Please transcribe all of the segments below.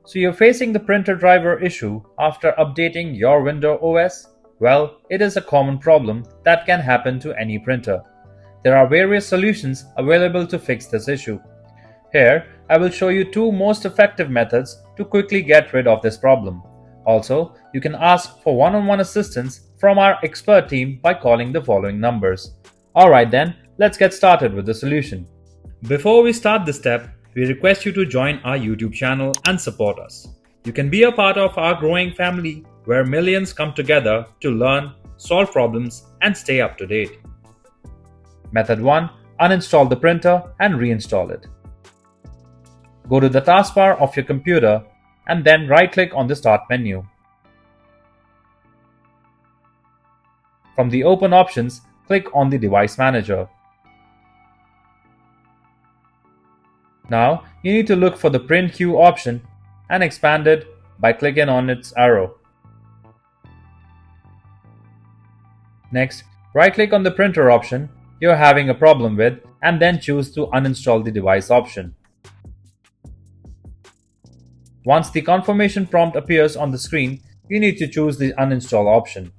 So you're facing the printer driver issue after updating your Windows OS? Well, it is a common problem that can happen to any printer. There are various solutions available to fix this issue. Here, I will show you two most effective methods to quickly get rid of this problem. Also, you can ask for one-on-one assistance from our expert team by calling the following numbers. Alright then, let's get started with the solution. Before we start this step, we request you to join our YouTube channel and support us. You can be a part of our growing family where millions come together to learn, solve problems, and stay up to date. Method 1. Uninstall the printer and reinstall it. Go to the taskbar of your computer and then right-click on the Start menu. From the Open options, click on the Device Manager. Now, you need to look for the Print Queue option and expand it by clicking on its arrow. Next, right-click on the printer option you're having a problem with and then choose to uninstall the device option. Once the confirmation prompt appears on the screen, you need to choose the uninstall option.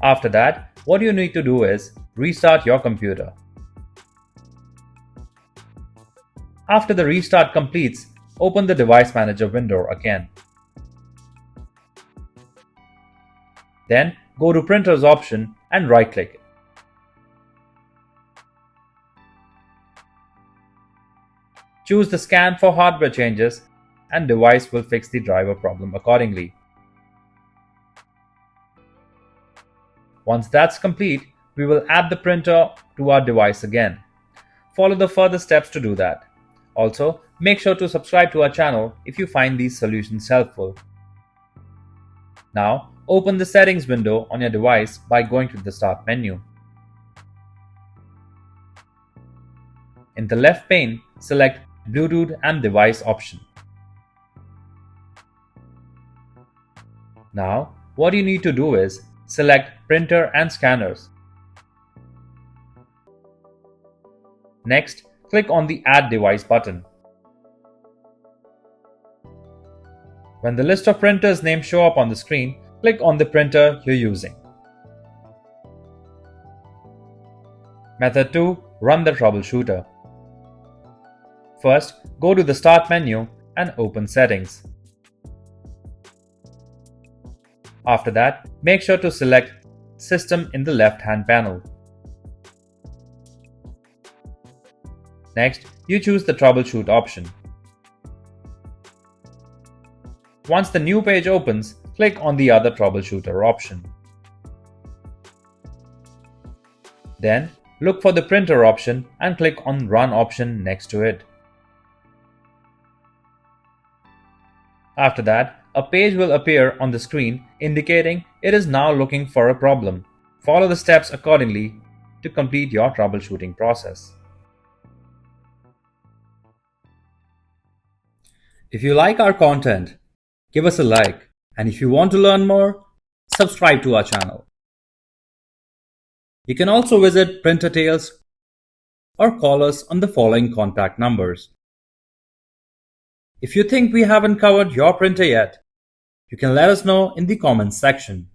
After that, what you need to do is restart your computer. After the restart completes, open the Device Manager window again. Then go to Printers option and right-click it. Choose the Scan for hardware changes and device will fix the driver problem accordingly. Once that's complete, we will add the printer to our device again. Follow the further steps to do that. Also, make sure to subscribe to our channel if you find these solutions helpful. Now, open the Settings window on your device by going to the Start menu. In the left pane, select Bluetooth and Device option. Now, what you need to do is select Printer and Scanners. Next, click on the Add Device button. When the list of printers names show up on the screen, click on the printer you're using. Method 2. Run the Troubleshooter. First, go to the Start menu and open Settings. After that, make sure to select System in the left-hand panel. Next, you choose the Troubleshoot option. Once the new page opens, click on the other Troubleshooter option. Then, look for the Printer option and click on Run option next to it. After that, a page will appear on the screen indicating it is now looking for a problem. Follow the steps accordingly to complete your troubleshooting process. If you like our content, give us a like, and if you want to learn more, subscribe to our channel. You can also visit Printer Tales or call us on the following contact numbers. If you think we haven't covered your printer yet, you can let us know in the comments section.